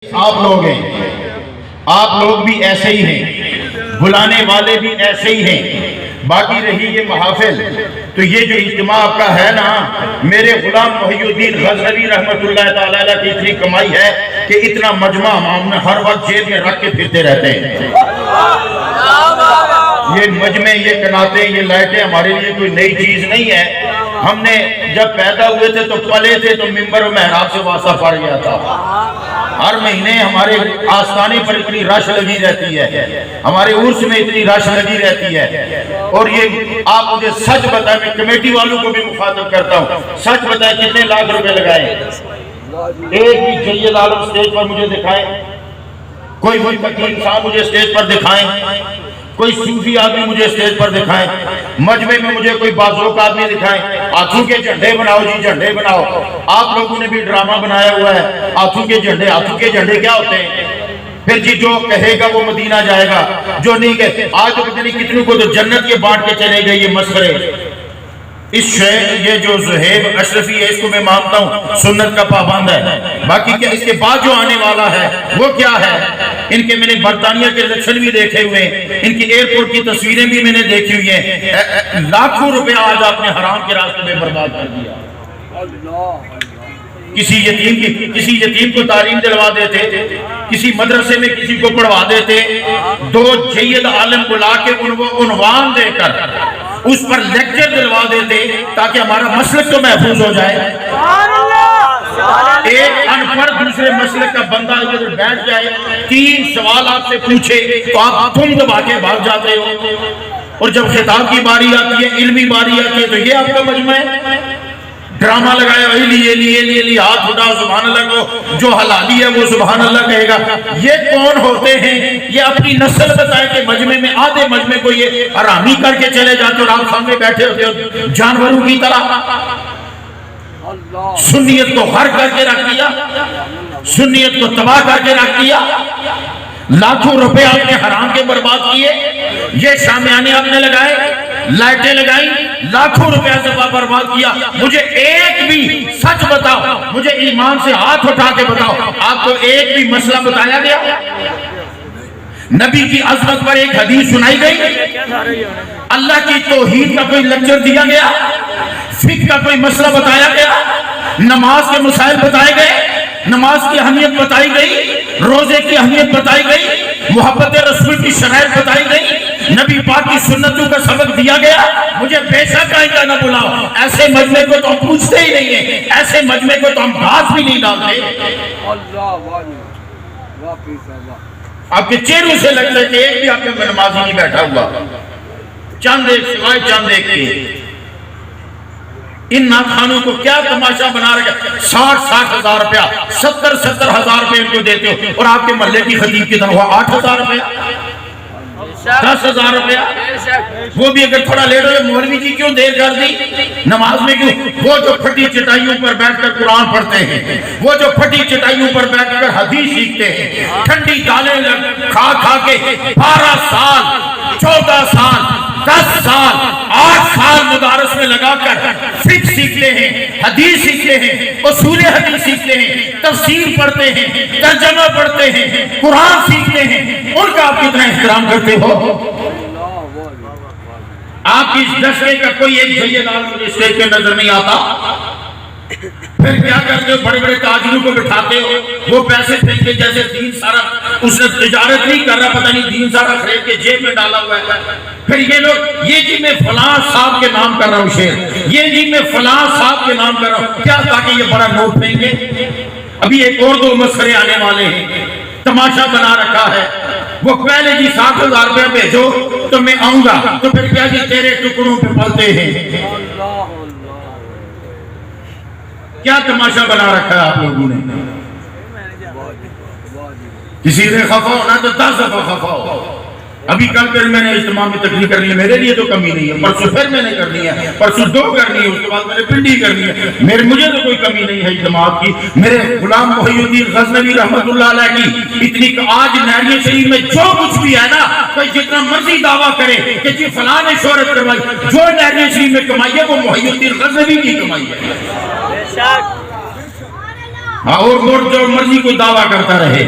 آپ لوگ ہیں، آپ لوگ بھی ایسے ہی ہیں، بلانے والے بھی ایسے ہی ہیں۔ باقی رہی یہ محافل، تو یہ جو اجتماع آپ کا ہے نا، میرے غلام محی الدین غزنوی رحمت اللہ تعالیٰ کی اتنی کمائی ہے کہ اتنا مجمع ہم ہر وقت جیب میں رکھ کے پھرتے رہتے ہیں۔ یہ مجمع، یہ کناتیں، یہ لائٹیں ہمارے لیے کوئی نئی چیز نہیں ہے۔ ہم نے جب پیدا ہوئے تھے تو پلے تھے تو منبر و محراب سے واسطہ پڑ گیا تھا۔ ہر مہینے ہمارے آستانے پر اتنی رش لگی رہتی ہے، ہمارے عرس میں اتنی رش لگی رہتی ہے۔ اور یہ آپ مجھے سچ بتائیں، میں کمیٹی والوں کو بھی مخاطب کرتا ہوں، سچ بتائیں کتنے لاکھ روپے لگائے؟ ایک بھی جید عالم سٹیج پر مجھے دکھائیں، کوئی متقی انسان مجھے سٹیج پر دکھائیں، کوئی صوفی آدمی مجھے سٹیج پر دکھائیں، مجمع میں مجھے کوئی بازوق آدمی دکھائیں۔ ہاتھوں کے جھنڈے بناؤ جی، جھنڈے بناؤ۔ آپ لوگوں نے بھی ڈرامہ بنایا ہوا ہے، ہاتھوں کے جھنڈے۔ ہاتھوں کے جھنڈے کیا ہوتے ہیں؟ پھر جی جو کہے گا وہ مدینہ جائے گا، جو نہیں کہے۔ آج تو پتہ نہیں کتنوں کو تو جنت کے بانٹ کے چلے گئے یہ مسخرے۔ اس شہر یہ جو زہیب اشرفی ہے، اس کو میں مانتا ہوں سنت کا پابند ہے۔ باقی کیا اس کے بعد جو آنے والا ہے وہ کیا ہے؟ ان کے میں نے برطانیہ کے الیکشن بھی دیکھے ہوئے ہیں، ان کی ایئرپورٹ کی تصویریں بھی میں نے دیکھی ہوئی ہیں۔ لاکھوں روپے آج آپ نے حرام کے راستے میں برباد کر دیا۔ کسی یتیم کو تعلیم دلوا دیتے، کسی مدرسے میں کسی کو پڑھوا دیتے، دو جید عالم بلا کے عنوان دے کر اس پر لیکچر دلوا دیتے تاکہ ہمارا مسلک تو محفوظ ہو جائے۔ ایک انپڑھ دوسرے مسلک کا بندہ اگر بیٹھ جائے، 3 سوال آپ سے پوچھے تو آپ تم دبا کے بھاگ جاتے ہو، اور جب خطاب کی باری آتی ہے، علمی باری آتی ہے، تو یہ آپ کا مجمع ہے۔ ڈرامہ لگایا، علی ہاتھ اٹھا سبحان اللہ کو، جو حلالی ہے وہ سبحان اللہ کہے گا۔ یہ کون ہوتے ہیں؟ یہ اپنی نسل بتائے کہ مجمع میں آدھے مجمع کو یہ حرامی کر کے چلے جاتے اور آپ سامنے بیٹھے ہوتے ہو جانوروں کی طرح۔ سنیت کو غر کر کے رکھ دیا، سنیت کو تباہ کر کے رکھ دیا۔ لاکھوں روپے آپ نے حرام کے برباد کیے، یہ شامیانے آپ نے لگائے، لائٹیں لگائیں، لاکھوں روپے سے برباد کیا۔ مجھے ایک بھی سچ بتاؤ، مجھے ایمان سے ہاتھ اٹھا کے بتاؤ، آپ کو ایک بھی مسئلہ بتایا گیا؟ نبی کی عظمت پر ایک حدیث سنائی گئی؟ اللہ کی توحید کا کوئی لیکچر دیا گیا؟ فقہ کا کوئی مسئلہ بتایا گیا؟ نماز کے مسائل بتائے گئے؟ نماز کی اہمیت بتائی گئی؟ روزے کی اہمیت بتائی گئی؟ محبت رسول کی شرائط بتائی گئی؟ نبی پاک کی سنتوں کا سبق دیا گیا؟ مجھے بے شک آئندہ نہ بلاؤ، ایسے مجمع کو تو ہم پوچھتے ہی نہیں ہیں، ایسے مجمع کو تو ہم گھاس بھی نہیں ڈالتے۔ آپ کے چہروں سے لگتا ہے کہ ایک بھی آپ کے نمازی نہیں بیٹھا ہوا، چند ایک سوائے چند ایک کے۔ ان ناخانوں کو کیا تماشا بنا رکھا؟ 60 ہزار روپیہ، 70 ہزار روپے ان کو دیتے ہو، اور آپ کے محلے کی خطیب کی تنخواہ 8 ہزار روپیہ، 10 ہزار روپیہ۔ وہ بھی اگر تھوڑا لیٹ ہو، مولوی جی کیوں دیر کر دی نماز میں؟ کیوں؟ وہ جو پھٹی چٹائیوں پر بیٹھ کر قرآن پڑھتے ہیں، وہ جو پھٹی چٹائیوں پر بیٹھ کر حدیث سیکھتے ہیں، ٹھنڈی دالیں کھا کھا کے 12 سال 14 سال 10 سال 8 سال مدارس میں لگا کر فقہ سیکھتے ہیں، حدیث سیکھتے ہیں، اصول حدیث سیکھتے ہیں، تفسیر پڑھتے ہیں، ترجمہ پڑھتے ہیں، قرآن سیکھتے ہیں، ان کا آپ کتنا احترام کرتے ہو؟ آپ کی اس دشتے کا کوئی ایک جید عالم اسٹیج پہ نظر نہیں آتا۔ پھر کیا کرتے ہو؟ بڑے بڑے تاجروں کو بٹھاتے ہو، وہ پیسے پھینکتے جیسے دین سارا، اس نے تجارت نہیں کر رہا، پتہ نہیں دین سارا خرید کے جیب میں ڈالا ہوا ہے۔ پھر یہ لوگ، یہ جی میں فلاں صاحب کے نام کر رہا ہوں شعر، یہ جی میں فلاں صاحب کے نام کر رہا ہوں، کیا تاکہ یہ بڑا نوٹ پھینکے؟ ابھی ایک اور 2 مسخرے آنے والے ہیں، تماشا بنا رکھا ہے۔ وہ پہلے جی 60 ہزار روپے بھیجو تو میں آؤں گا، تو پھر کیا جی تیرے ٹکڑوں پہ پلتے ہیں۔ کیا تماشا بنا رکھا ہے آپ لوگوں نے؟ کسی نے خفا ہونا تو 10 دفعہ خفا ہو۔ ابھی کل پھر میں نے اجتماع میں تقریر کرنی ہے، میرے لیے تو کمی نہیں ہے، پرسوں پھر میں نے کرنی ہے، پرسوں 2 کرنی ہے، اس کے بعد میں نے پنڈی کرنی ہے، مجھے تو کوئی کمی نہیں ہے اجتماع کی۔ میرے غلام محی الدین غزنوی رحمت اللہ علیہ کی اتنی کہ آج نہریہ شریف میں جو کچھ بھی ہے نا، کوئی جتنا مرضی دعویٰ کرے کہ جی فلاں نے شہرت کروائی، جو نہریہ شریف میں کمائی ہے وہ محی الدین غزنوی کی کمائی ہے۔ اور جو مرضی کو دعویٰ کرتا رہے.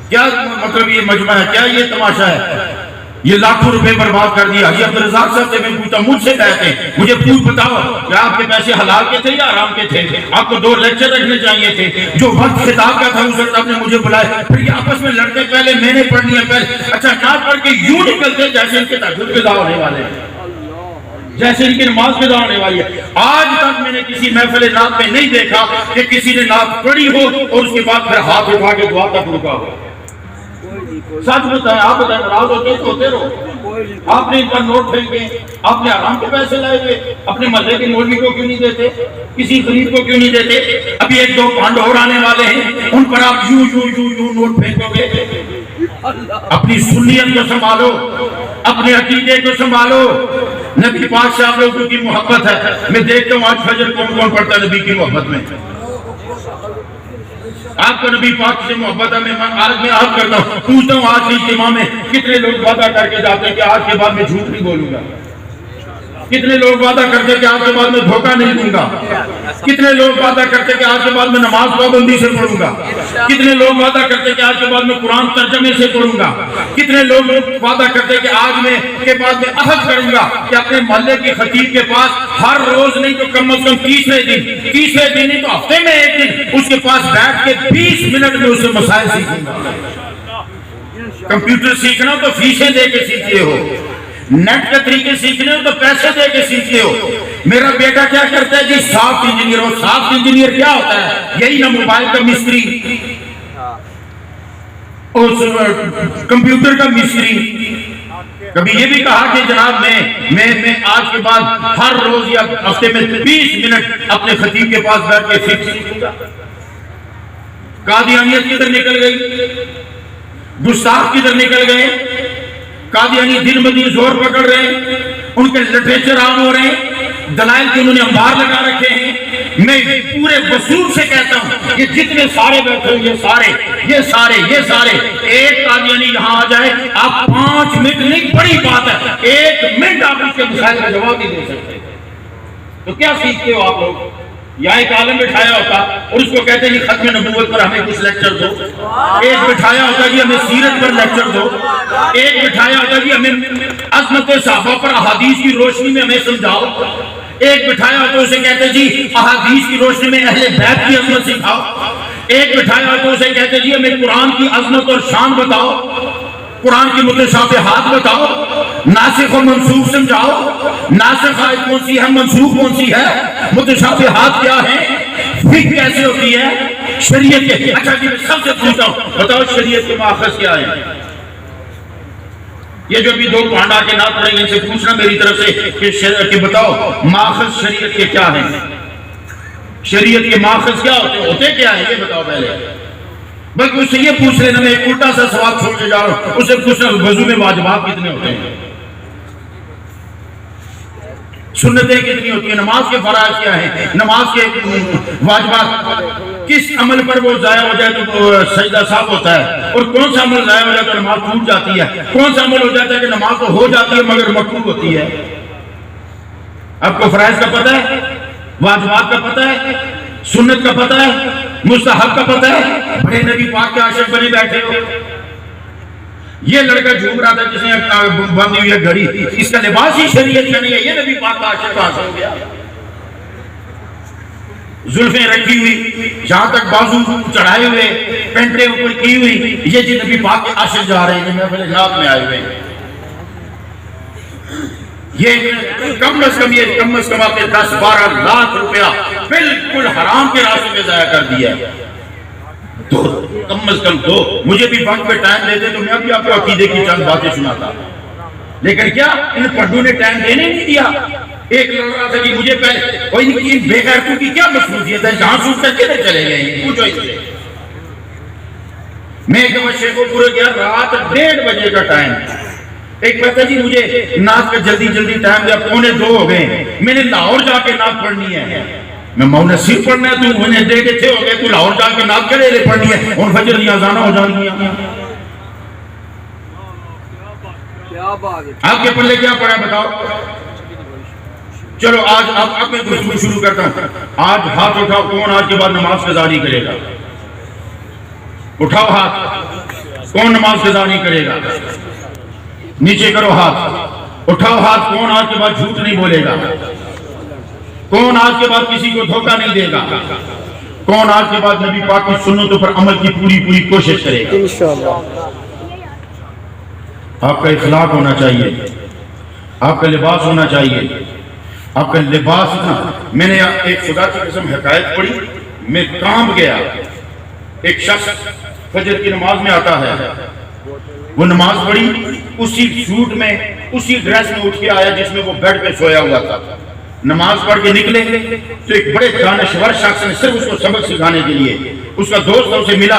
کیا مطلب یہ مجمع ہے؟ کیا یہ تماشا ہے؟ یہ لاکھوں روپے برباد کر دیا. حاجی عبدالرزاق صاحب سے میں پوچھتا، مجھ سے کہتے ہیں مجھے بتاؤ کہ آپ کے پیسے حلال کے تھے یا حرام کے تھے؟ آپ کو 2 لیکچر رکھنے چاہیے تھے. جو وقت خطاب کا تھا اس وقت آپ نے مجھے بلایا، پھر یہ آپس میں لڑتے، پہلے میں نے پڑھنی ہے پہلے. اچھا نہ پڑھ کے یوں نکلتے جیسے ان کے تہجد قضا ہونے والے ہیں، جیسے ان کی نماز قضا ہونے والی ہے. آج تک میں نے کسی محفل نعت میں نہیں دیکھا کہ کسی نے نعت پڑھی ہو اور اس کے بعد پھر ہاتھ اٹھا کے دعا تک رکا ہو. سچ بتائیں، آپ بتائیں، ناراض ہوتے تو ہوتے رہو. آپ نے ان پر نوٹ پھینکے، آپ نے حرام کے پیسے لائے ہوئے، اپنے محلے کے مولوی کو کیوں نہیں دیتے؟ کسی غریب کو کیوں نہیں دیتے؟ ابھی 1-2 پانڈ اور آنے والے ہیں، ان پر آپ یوں نوٹ پھینکو گے. اپنی سنیت کو سنبھالو، اپنے عقیدے کو سنبھالو. نبی پاک سے آپ لوگوں کی محبت ہے. میں دیکھتا ہوں آج فجر کون پڑھتا ہے نبی کی محبت میں. آپ کو نبی پاک سے محبت ہے. میں عرض کرتا ہوں، پوچھتا ہوں آج کے اجتماع میں کتنے لوگ وعدہ کر کے جاتے ہیں کہ آج کے بعد میں جھوٹ نہیں بولوں گا؟ کتنے لوگ وعدہ کرتے کہ آج کے بعد میں دھوکہ نہیں دوں گا؟ کتنے لوگ وعدہ کرتے کہ آج کے بعد میں نماز پابندی سے پڑھوں گا؟ کتنے لوگ وعدہ کرتے کہ آج کے بعد میں قرآن ترجمے سے پڑھوں گا؟ کتنے لوگ وعدہ کرتے کہ آج میں کے بعد میں عہد کروں گا کہ اپنے محلے کی خطیب کے پاس ہر روز نہیں تو کم از کم 30ویں دن نہیں تو ہفتے میں 1 دن اس کے پاس بیٹھ کے 20 منٹ میں اسے مسائل سیکھوں گا. کمپیوٹر سیکھنا تو فیسیں دے کے سیکھتے ہو، نیٹ کے طریقے سیکھنے ہو تو پیسے دے کے سیکھتے ہو. میرا بیٹا کیا کرتا ہے جی؟ Soft engineer. اور سافٹ انجینئر کیا ہوتا ہے؟ یہی نا موبائل کا مستری، کمپیوٹر کا مستری. کبھی یہ بھی کہا کہ جناب میں آج کے بعد ہر روز یا ہفتے میں 20 منٹ اپنے خطیب کے پاس بیٹھ کے فکر سیکھوں گا. قادیانیت کدھر نکل گئی؟ گستاخ کدھر نکل گئے؟ قادیانی دن بدن زور پکڑ رہے ہیں، ان کے لٹریچر عام ہو رہے ہیں، دلائل کے انہوں نے انبار لگا رکھے ہیں. میں پورے وصول سے کہتا ہوں کہ جتنے سارے بیٹھے ہیں یہ سارے ایک قادیانی یہاں آ جائے، آپ 5 منٹ نہیں، بڑی بات ہے 1 منٹ آپ اس کے مسائل کا جواب نہیں دے سکتے. تو کیا سیکھتے ہو آپ لوگ؟ یا ایک عالم بٹھایا ہوتا اور اس کو کہتے ہیں ختم نبوت پر ہمیں کچھ لیکچر دو. ایک بٹھایا ہوتا کہ ہمیں سیرت پر لیکچر دو. ایک بٹھایا ہوتا کہ ہمیں عظمت صحابہ پر احادیث کی روشنی میں ہمیں سمجھاؤ. ایک بٹھایا ہوتا اسے کہتے جی احادیث کی روشنی میں اہل بیت کی عظمت سکھاؤ. ایک بٹھایا ہوتا اسے کہتے جی ہمیں قرآن کی عظمت اور شان بتاؤ، قرآن کی متشابہات بتاؤ، ناسخ و منسوخ سمجھاؤ. ناسخ آیت کون سی ہے، منسوخ کون سی ہے، متشابہات کیا ہیں، فقہ کیسے ہوتی ہے، شریعت کے. اچھا جی میں سب سے پوچھتا ہوں، بتاؤ شریعت کے ماخذ کیا ہے؟ یہ جو بھی 2 پانڈا کے نام پڑھیں گے ان سے پوچھنا میری طرف سے کہ بتاؤ ماخذ شریعت کے کیا ہیں؟ شریعت کے ماخذ کیا ہوتے کیا ہیں یہ بتاؤ پہلے. بلکہ اس سے یہ پوچھ لینا، میں ایک الٹا سا سوال چھوڑ کے جا رہا ہوں، اسے پوچھنا وضو میں واجبات کتنے ہوتے ہیں، سنتیں کتنی ہوتی ہیں، نماز کے فرائض کیا ہیں، نماز کے واجبات، کس عمل پر وہ ضائع ہو جائے تو سجدہ صاف ہوتا ہے، اور کون سا عمل ضائع ہو جائے تو نماز ٹوٹ جاتی ہے، کون سا عمل ہو جاتا ہے کہ نماز تو ہو جاتی ہے مگر مکروہ ہوتی ہے. آپ کو فرائض کا پتہ ہے، واجبات کا پتہ ہے، سنت کا پتہ ہے، مستحب کا پتہ ہے. بڑے نبی پاک کے عاشق بنے بیٹھے ہو. یہ لڑکا جھوم رہا تھا جس نے باندھی ہوئی گھڑی، اس کا لباس ہی شریعت کا نہیں ہے، یہ نبی پاک کا عاشق کہاں سے ہو گیا؟ زلفیں رکھی ہوئی، جہاں تک بازو چڑھائے ہوئے، پینٹیں اوپر کی ہوئی، یہ جی نبی پاک کے عاشق جا رہے ہیں محفل نعت میں آئے ہوئے. یہ کم از کم آپ نے 10-12 لاکھ روپیہ بالکل حرام کے راستے میں ضائع کر دیا. تو کم از کم تو مجھے بھی وقت پہ ٹائم دیتے تو میں بھی آپ کو عقیدے کی چند باتیں سناتا. لیکن کیا ان پنڈوں نے ٹائم دینے نہیں دیا. ایک لڑ رہا تھا کہ مجھے پہلے کوئی نہیں، بے غیرتوں کی کیا مصروفیت ہے، جہاں سوچ کر کے چلے گئے پوچھو اس سے. میں ایک شیخ کو پورے گیا، رات 1:30 بجے کا ٹائم. ایک کہتا جی مجھے نعت کا جلدی ٹائم دیا، 1:45 ہو گئے، میں نے لاہور جا کے نعت پڑھنی ہے. میں مولوی صرف پڑھنا ہے، تو انہیں دے کے تھے ہو گئے، تو لاہور جا کے نعت کرے لے پڑھنی ہے، اور فجر کی اذانیں ہو جانی ہیں. آپ کے پلے کیا پڑھا بتاؤ؟ چلو آج اب میں گفتگو شروع کرتا ہوں. آج ہاتھ اٹھاؤ کون آج کے بعد نماز قضا نہیں کرے گا؟ اٹھاؤ ہاتھ. کون نماز قضا نہیں کرے گا؟ نیچے کرو ہاتھ. اٹھاؤ ہاتھ. کون آج کے بعد جھوٹ نہیں بولے گا؟ کون آج کے بعد کسی کو دھوکہ نہیں دے گا؟ کون آج کے بعد نبی پاک کی سنتوں پر عمل کی پوری کوشش کرے گا؟ انشاءاللہ. آپ کا اخلاق ہونا چاہیے, آپ کا لباس ہونا چاہیے. آپ کا لباس نا, میں نے ایک خدا کی قسم حکایت پڑھی, میں کام گیا. ایک شخص فجر کی نماز میں آتا ہے, وہ نماز پڑھی, اسی سوٹ میں اسی ڈریس میں اٹھ کے آیا جس میں وہ بیڈ پہ سویا ہوا تھا. نماز پڑھ کے نکلے تو ایک بڑے دانشور شخص نے صرف اس کو سبق سکھانے کے لیے, اس کا دوست اسے ملا.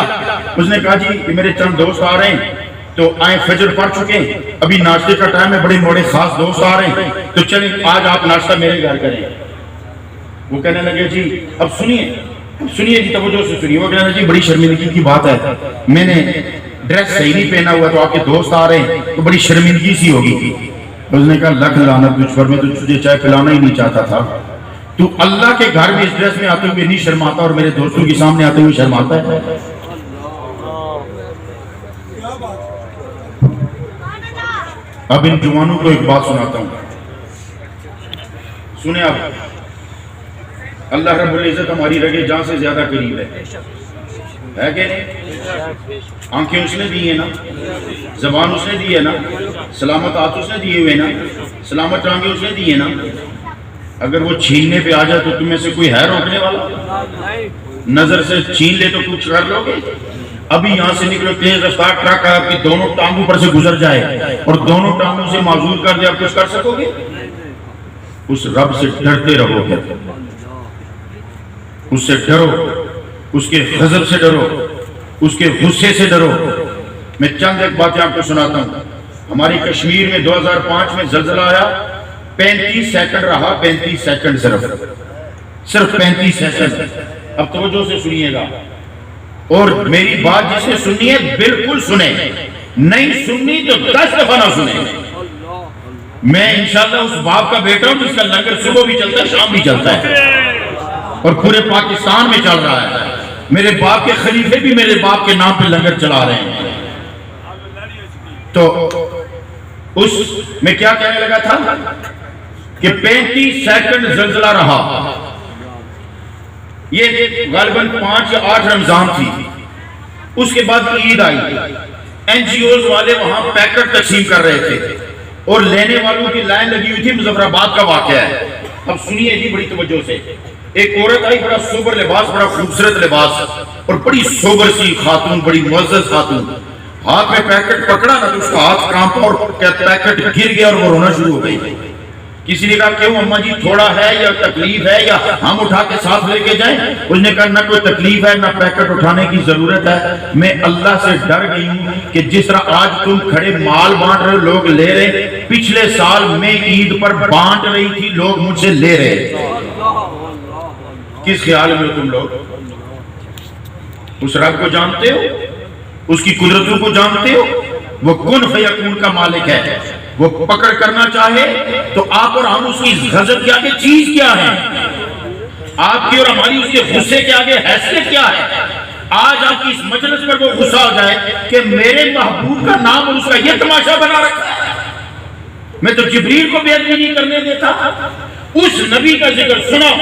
اس نے کہا جی کہ میرے چند دوست آ رہے ہیں, تو آئیں فجر پڑھ چکے ہیں, ابھی ناشتے کا ٹائم ہے, بڑے بڑے خاص دوست آ رہے ہیں, تو چلیں آج آپ ناشتہ میرے گھر کریں. وہ کہنے لگے جی اب سنیے جی, توجہ سے سنیے. وہ کہنے لگے جی بڑی شرمندگی کی بات ہے, میں نے ڈریس صحیح نہیں پہنا ہوا, تو آپ کے دوست آ رہے ہیں تو بڑی شرمندگی سی ہوگی. اس نے کہا لکھ لعنت تجھ پر, میں تو تجھے چائے پلانا ہی نہیں چاہتا تھا. تو اللہ کے گھر میں اس ڈریس میں آتے ہوئے نہیں شرماتا, اور میرے دوستوں کے سامنے آتے ہوئے شرماتا ہے. اب ان جوانوں کو ایک بات سناتا ہوں, سنیں آپ. اللہ رب العزت ہماری رگے جان سے زیادہ قریب ہے کہ نہیں؟ آنکھیں اس نے دی ہے نا, زبان اس نے دی ہے نا, سلامت ہاتھ اس نے دیے ہوئے نا, سلامت ٹانگیں اس نے دی ہے نا. اگر وہ چھیننے پہ آ جائے تو تمہیں سے کوئی ہے روکنے والا؟ نظر سے چھین لے تو کچھ کر لو گے؟ ابھی یہاں سے نکلو, تیز رفتار ٹرک آپ کی دونوں ٹانگوں پر سے گزر جائے اور دونوں ٹانگوں سے معذور کر دے, آپ کچھ کر سکو گے؟ اس رب سے ڈرتے رہو گے, اس سے ڈرو, اس کے غضب سے ڈرو, اس کے غصے سے ڈرو. میں چند ایک باتیں آپ کو سناتا ہوں. ہماری کشمیر میں 2005 میں زلزلہ آیا, 35 سیکنڈ رہا, 35 سیکنڈ صرف 35 سیکنڈ. اب توجہ سے سنیے گا, اور میری بات جسے سننی ہے بالکل سنیں, نہیں سننی تو 10 دفعہ نہ سنیں. میں انشاءاللہ اس باپ کا بیٹا ہوں جس کا لنگر صبح بھی چلتا ہے, شام بھی چلتا ہے, اور پورے پاکستان میں چل رہا ہے. میرے باپ کے خلیفے بھی میرے باپ کے نام پہ لنگر چلا رہے ہیں. تو اس میں کیا کہنے لگا تھا کہ 35 سیکنڈ زلزلہ رہا. یہ غالباً 5 یا 8 رمضان تھی. اس کے بعد عید آئی. NGOز والے وہاں پیکٹ تقسیم کر رہے تھے اور لینے والوں کی لائن لگی ہوئی تھی. مظفر آباد کا واقعہ ہے. اب سنیے جی بڑی توجہ سے. ایک عورت آئی, بڑا سوبر لباس, بڑا خوبصورت لباس, اور بڑی سوبر سی خاتون, بڑی معزز خاتون. ہاتھ میں پیکٹ پکڑا نا تو اس کا ہاتھ کانپا اور پیکٹ گر گیا اور وہ رونا شروع ہو گئی. کسی نے کہا کیوں اماں جی, تھوڑا ہے یا تکلیف ہے یا ہم اٹھا کے ساتھ لے کے جائیں؟ اس نے کہا نہ کوئی تکلیف ہے نہ پیکٹ اٹھانے کی ضرورت ہے. میں اللہ سے ڈر گئی ہوں کہ جس طرح آج تم کھڑے مال بانٹ رہے, لوگ لے رہے, پچھلے سال میں عید پر بانٹ رہی تھی, لوگ مجھ سے لے رہے. کس خیال میں تم لوگ؟ اس رب کو جانتے ہو, اس کی قدرتوں کو جانتے ہو؟ وہ کن فیکون کا مالک ہے. وہ پکڑ کرنا چاہے تو آپ اور ہم اس کی غضب کے آگے چیز کیا ہے؟ آپ کی اور ہماری اس کے غصے کے آگے حیثیت کیا ہے؟ آج آپ کی اس مجلس پر وہ غصہ آ جائے کہ میرے محبوب کا نام اور اس کا یہ تماشا بنا رکھا ہے. میں تو جبریل کو بے ادبی نہیں کرنے دیتا. اس نبی کا ذکر سنو,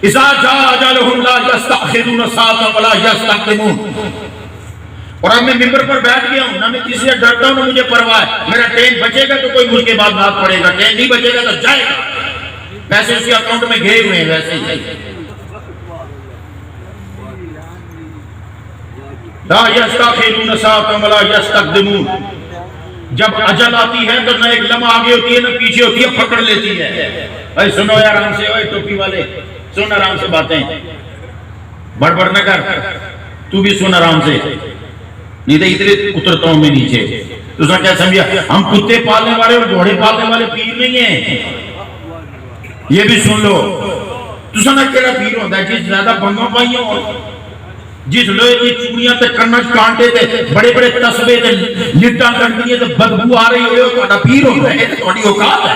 اذا جاء اجلهم لا يستأخرون ساعة ولا يستقدمون. اور اب میں ممبر پر بیٹھ گیا ہوں, نہ میں کسی سے ڈرتا ہوں نہ مجھے پرواہ ہے. میرا ٹرین بچے گا تو کوئی مجھ کے بعد بات پڑے گا, ٹرین نہیں بچے گا تو جائے گا. پیسے اس کے اکاؤنٹ میں گئے ہوئے ہیں ویسے ہی. لا يستأخرون ساعة ولا يستقدمون. جب اجل آتی ہے تو نہ ایک لمحہ آگے ہوتی ہے نہ پیچھے ہوتی ہے, پکڑ لیتی ہے. اے سنو یار آرام سے, اے ٹوپی والے سن آرام سے باتیں, بڑبڑ نہ کر, تو بھی سن آرام سے, نہیں تو ادھر اترتا ہوں میں نیچے. تو اس نے کیا سمجھا, ہم کتے پالنے والے اور گھوڑے پالنے والے پیر نہیں ہیں. یہ بھی سن لو, تو سنا کیڑا پیر ہوتا ہے جس زیادہ بنگا پائیوں اور جس لوہے کی چوڑیاں تے کنج کانٹے تے بڑے بڑے تسبے تے لٹاں کٹدی تے بدبو آ رہی ہوئے, تہاڈا پیر ہوتا ہے. یہ تہاڈی اوقات ہے.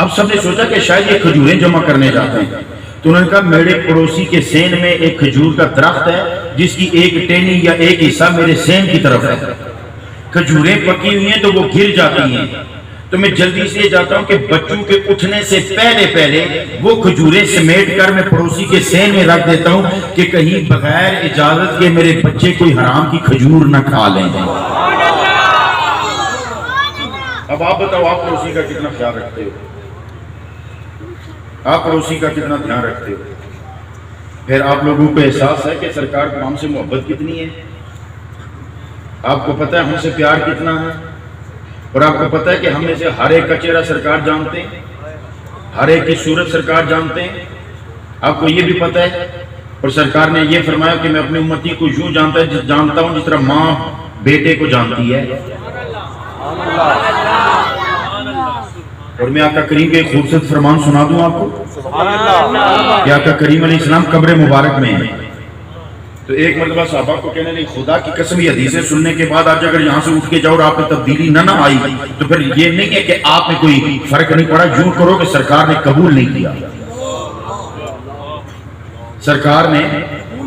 اب سب نے سوچا کہ شاید یہ کھجوریں جمع کرنے جاتے ہیں، تو انہوں نے کہا میرے پڑوسی کے سین میں ایک کھجور کا درخت ہے جس کی ایک ٹہنی یا ایک حصہ میرے سین کی طرف ہے، کھجوریں پکی ہوئی ہیں تو وہ گر جاتی ہیں، تو میں جلدی سے جاتا ہوں کہ بچوں کے اٹھنے سے پہلے وہ کھجوریں سمیٹ کر میں پڑوسی کے سین میں رکھ دیتا ہوں کہ کہیں بغیر اجازت کے میرے بچے کوئی حرام کی کھجور نہ کھا لیں۔ اب آپ بتاؤ، آپ پڑوسی کا کتنا خیال رکھتے ہو؟ آپ پڑوسی کا کتنا دھیان رکھتے ہو؟ پھر آپ لوگوں کو احساس ہے کہ سرکار کو ہم سے محبت کتنی ہے، آپ کو پتہ ہے ہم سے پیار کتنا ہے، اور آپ کو پتہ ہے کہ ہم میں سے ہر ایک کا چہرہ سرکار جانتے ہیں، ہر ایک کی صورت سرکار جانتے ہیں۔ آپ کو یہ بھی پتہ ہے، اور سرکار نے یہ فرمایا کہ میں اپنی امتی کو یوں جانتا ہوں جس طرح ماں بیٹے کو جانتی ہے۔ اور میں آقا کریم کے ایک خوبصورت فرمان سنا دوں آپ کو کہ آقا کریم علیہ السلام قبر مبارک میں ہیں، تو ایک مرتبہ صحابہ کو کہنے لگے خدا کی قسم یہ حدیثیں سننے کے بعد آج اگر یہاں سے اٹھ کے جاؤ اور آپ میں تبدیلی نہ آئی تو پھر یہ نہیں ہے کہ آپ میں کوئی فرق نہیں پڑا، یوں کرو کہ سرکار نے قبول نہیں کیا، سرکار نے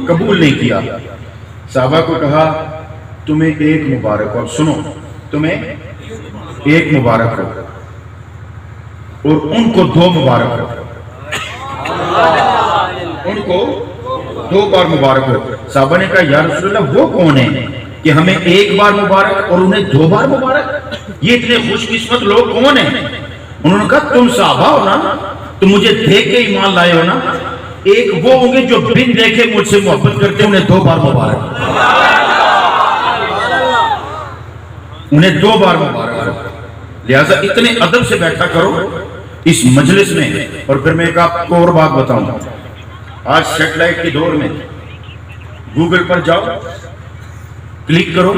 قبول نہیں کیا۔ صحابہ کو کہا تمہیں ایک مبارک ہو، سنو تمہیں ایک مبارک ہو اور ان کو دو مبارک ہو، ان کو دو بار مبارک ہو۔ صحابہ نے کہا یا رسول اللہ وہ کون ہیں کہ ہمیں ایک بار مبارک اور انہیں دو بار مبارک، یہ اتنے خوش قسمت لوگ کون ہیں؟ انہوں نے کہا تم صحابہ ہو نا، تم مجھے دیکھ کے ایمان لائے ہو نا، ایک وہ ہوں گے جو بن دیکھے مجھ سے محبت کرتے، انہیں دو بار مبارک، انہیں دو بار مبارک۔ لہٰذا اتنے ادب سے بیٹھا کرو اس مجلس میں۔ اور پھر میں ایک آپ کو اور بات بتاؤں، آج سیٹلائٹ کے دور میں گوگل پر جاؤ، کلک کرو،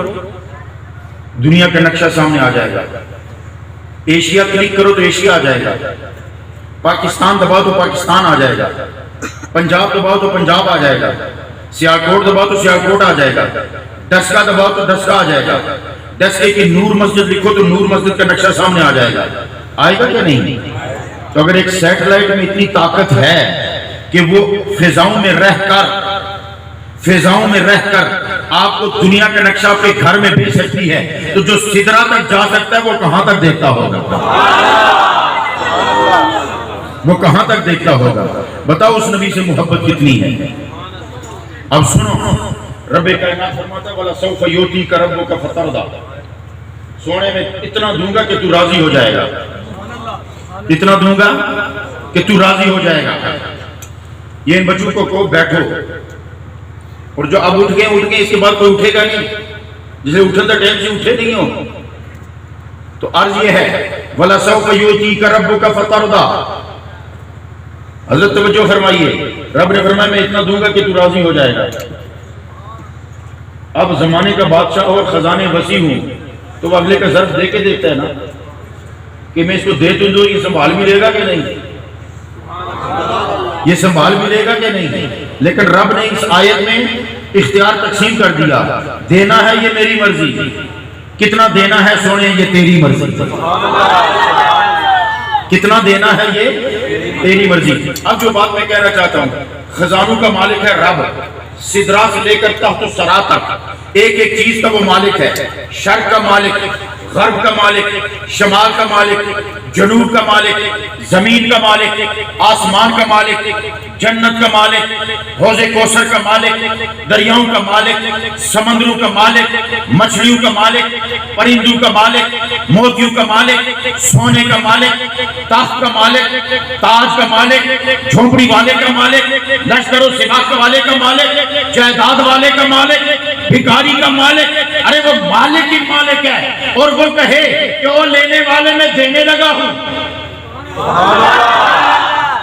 دنیا کا نقشہ سامنے آ جائے گا، ایشیا کلک کرو تو ایشیا آ جائے گا، پاکستان دباؤ تو پاکستان آ جائے گا، پنجاب دباؤ تو پنجاب آ جائے گا، سیالکوٹ دباؤ تو سیالکوٹ آ جائے گا، ڈسکا دباؤ تو ڈسکا آ جائے گا، ڈسکے کی نور مسجد لکھو تو نور مسجد کا نقشہ سامنے آ جائے گا، آئے گا کیا نہیں؟ تو اگر ایک سیٹلائٹ میں اتنی طاقت ہے کہ وہ فضاؤں میں رہ کر آپ کو دنیا کا نقشہ آپ کے گھر میں بھیج سکتی ہے، تو جو سدرا تک جا سکتا ہے وہ کہاں تک دیکھتا ہوگا؟ وہ کہاں تک دیکھتا ہوگا؟ بتاؤ اس نبی سے محبت کتنی ہے۔ اب سنو، رب کائنات فرماتا ہے وَلَسَوْفَ يُؤْتِيكَ رَبُّكَ فَتَرْضَىٰ، سونے میں اتنا دوں گا کہ تو راضی ہو جائے گا، اتنا دوں گا کہ تو راضی ہو جائے گا۔ یہ ان بچوں کو کہو بیٹھو، اور جو اب اٹھ گئے اس کے بعد کوئی اٹھے گا نہیں، جسے اٹھن تھا ٹائم سے اٹھے نہیں ہو، تو عرض یہ ہے وَلَسَوْفَ يُؤْتِيكَ رَبُّكَ فَتَرْضَىٰ، حضرت توجہ فرمائیے، رب نے فرمایا میں اتنا دوں گا کہ تو راضی ہو جائے گا۔ اب زمانے کا بادشاہ اور خزانے وسیع ہوں تو وہ اگلے کا ظرف دے کے دیکھتا ہے نا کہ میں اس کو دے تو دوں، یہ سنبھال بھی لے گا کہ نہیں، یہ سنبھال بھی لے گا کہ نہیں؟ لیکن رب نے اس آیت میں اختیار تقسیم کر دیا، دینا ہے یہ میری مرضی، کتنا دینا ہے سونے یہ تیری مرضی، کتنا دینا ہے یہ تیری مرضی۔ اب جو بات میں کہنا چاہتا ہوں، خزانوں کا مالک ہے رب، سدرا سے لے کر تحت الثری تک ایک ایک چیز کا وہ مالک ہے، شرق کا مالک، غرب کا مالک، شمال کا مالک، جنوب کا مالک، زمین کا مالک، آسمان کا مالک، جنت کا مالک، حوض کوثر کا مالک، دریاؤں کا مالک، سمندروں کا مالک، مچھلیوں کا مالک، پرندوں کا مالک، موتیوں کا مالک، سونے کا مالک، تخت کا مالک، تاج کا مالک، جھونپڑی والے کا مالک، لشکر و سپاہ والے کا مالک، جائیداد والے کا مالک، بھکاری کا مالک، ارے وہ مالک ہی مالک ہے، اور وہ کہے کہ وہ لینے والے میں دینے لگا ہوں،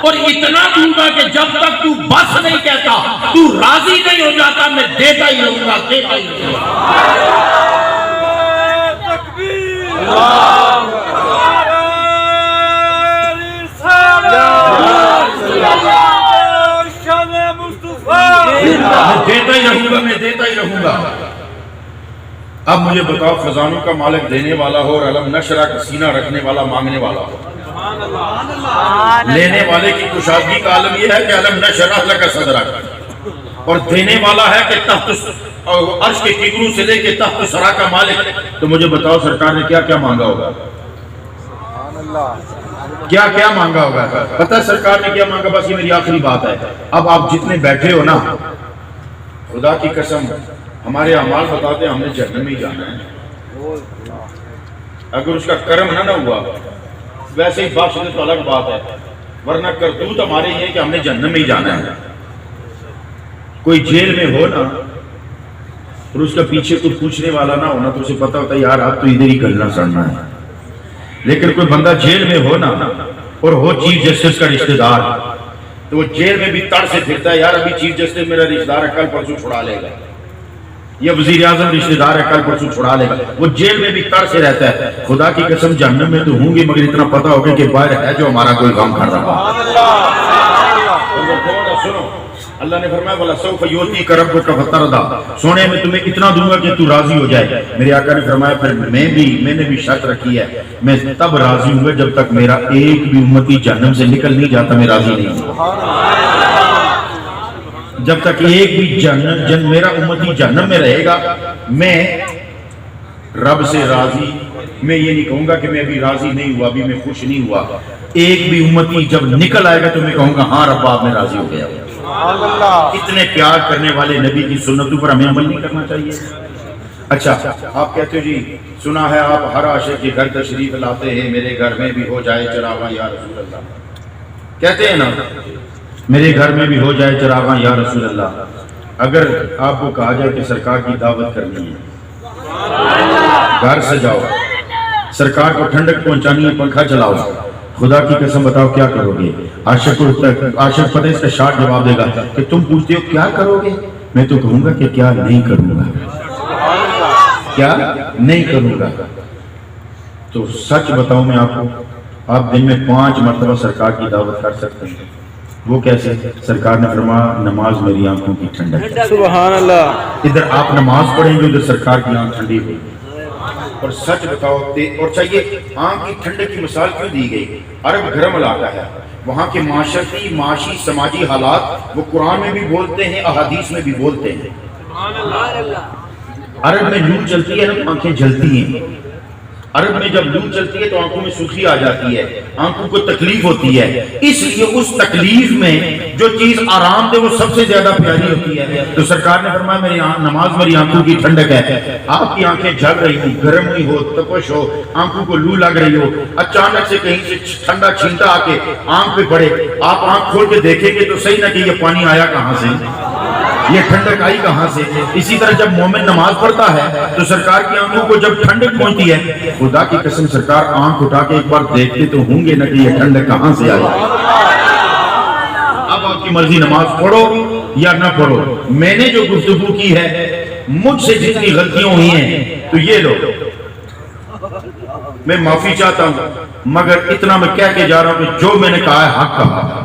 اور اتنا دوں گا کہ جب تک تو بس نہیں کہتا، تو راضی نہیں ہو جاتا، میں دیتا ہی رہوں گا، دیتا ہی رہوں گا۔ میں دیتا ہی رہوں گا۔ اب مجھے بتاؤ، خزانوں کا مالک دینے والا ہو اور علم نشرہ کا سینہ رکھنے والا مانگنے والا ہو، لینے والے کی کشادگی کا عالم یہ ہے کہ علم نشرح لک صدرک، اور دینے والا ہے کہ تحت عرش کے ٹکڑوں سے لے کے تحت سرا کا مالک۔ تو مجھے بتاؤ سرکار نے کیا کیا مانگا ہوگا، کیا کیا مانگا ہوگا؟ پتہ ہے سرکار نے کیا مانگا؟ بس یہ میری آخری بات ہے۔ اب آپ جتنے بیٹھے ہو نا، خدا کی قسم ہمارے اعمال بتاتے ہیں ہم نے جہنم میں ہی جانا ہے۔ اگر اس کا کرم نہ ہوا، ویسے ہی بخش دے تو الگ بات ہے، ورنہ کرتوت ہمارے یہ ہے کہ ہم نے جہنم میں ہی جانا ہے۔ کوئی جیل میں ہو نا اور اس کا پیچھے کچھ پوچھنے والا نہ ہونا تو اسے پتا ہوتا ہے یار آپ تو ادھر ہی گلنا سڑنا ہے۔ لیکن کوئی بندہ جیل میں ہو نا اور ہو چیف جسٹس کا رشتہ دار، تو وہ جیل میں بھی تڑ سے پھرتا ہے یار ابھی چیف جسٹس میرا رشتہ دار ہے کل پرسوں چھڑا لے گا، یا وزیر اعظم رشتہ دار ہے کل پرسوں چھڑا لے گا، وہ جیل میں بھی تڑ سے رہتا ہے۔ خدا کی قسم جہنم میں تو ہوں گی مگر اتنا پتا ہوگا کہ باہر ہے جو ہمارا کوئی غم کر رہا ہے۔ اللہ نے فرمایا وَلَسَوْفَ يُعْطِيكَ رَبُّكَ فَتَرْضَىٰ، سونے میں تمہیں اتنا دوں گا کہ تو راضی ہو جائے۔ میرے آقا نے فرمایا پھر میں نے بھی شرط رکھی ہے، میں تب راضی ہوں گا جب تک میرا ایک بھی امتی جہنم سے نکل نہیں جاتا میں راضی نہیں ہوں۔ جب تک ایک بھی میرا امتی جہنم میں رہے گا میں رب سے راضی، میں یہ نہیں کہوں گا کہ میں ابھی راضی نہیں ہوا، ابھی میں خوش نہیں ہوا۔ ایک بھی امتی جب نکل آئے گا تو میں کہوں گا ہاں رب آپ میں راضی ہو گیا۔ اتنے پیار کرنے والے نبی کی سنتوں پر ہمیں عمل نہیں کرنا چاہیے؟ اچھا آپ کہتے ہو جی سنا ہے آپ ہر عاشق کے گھر تشریف لاتے ہیں، میرے گھر میں بھی ہو جائے چراغاں یا رسول اللہ، کہتے ہیں نا میرے گھر میں بھی ہو جائے چراغاں یا رسول اللہ۔ اگر آپ کو کہا جائے کہ سرکار کی دعوت کرنی ہے، گھر سجاؤ، سرکار کو ٹھنڈک پہنچانی ہے، پنکھا چلاؤ، خدا کی قسم بتاؤ کیا کرو گے؟ عاشق پتہ اس کا شارٹ جواب دے گا کہ تم پوچھتے ہو کیا کرو گے، میں تو کہوں گا کہ کیا نہیں کروں گا، کیا نہیں کروں گا۔ تو سچ بتاؤں میں آپ کو، آپ دن میں 5 مرتبہ سرکار کی دعوت کر سکتے ہیں۔ وہ کیسے؟ سرکار نے فرمایا نماز میری آنکھوں کی ٹھنڈک ہے۔ سبحان اللہ۔ ادھر آپ نماز پڑھیں گے ادھر سرکار کی آنکھ ٹھنڈی ہوئی۔ اور سچ بتاؤ اور چاہیے آنکھ کی ٹھنڈک کی مثال کیوں دی گئی؟ عرب گرم علاقہ ہے، وہاں کے معاشرتی معاشی سماجی حالات وہ قرآن میں بھی بولتے ہیں احادیث میں بھی بولتے ہیں۔ عرب میں لو چلتی ہے نا آنکھیں جلتی ہیں، عرب میں جب لو چلتی ہے تو آنکھوں میں سرخی آ جاتی ہے، آنکھوں کو تکلیف ہوتی ہے، اس لیے اس تکلیف میں جو چیز آرام دے وہ سب سے زیادہ پیاری ہوتی ہے۔ تو سرکار نے فرمایا میری نماز میری آنکھوں کی ٹھنڈک ہے۔ آپ کی آنکھیں جل رہی ہوں، گرم ہوئی ہو، تپش ہو، آنکھوں کو لو لگ رہی ہو، اچانک سے کہیں سے ٹھنڈا چھینٹا آ کے آنکھ پہ پڑے، آپ آنکھ کھول کے دیکھیں گے تو صحیح نہ کہ یہ پانی آیا کہاں سے، یہ ٹھنڈک آئی کہاں سے۔ اسی طرح جب مومن نماز پڑھتا ہے تو سرکار کی آنکھوں کو جب ٹھنڈک پہنچتی ہے، خدا کی قسم سرکار آنکھ اٹھا کے ایک بار دیکھتے تو ہوں گے نہ کہ یہ ٹھنڈک کہاں سے آئی۔ اب آپ کی مرضی نماز پڑھو یا نہ پڑھو، میں نے جو گفتگو کی ہے مجھ سے جتنی غلطیاں ہوئی ہیں تو یہ لو میں معافی چاہتا ہوں، مگر اتنا میں کہہ کے جا رہا ہوں کہ جو میں نے کہا ہے حق کہا۔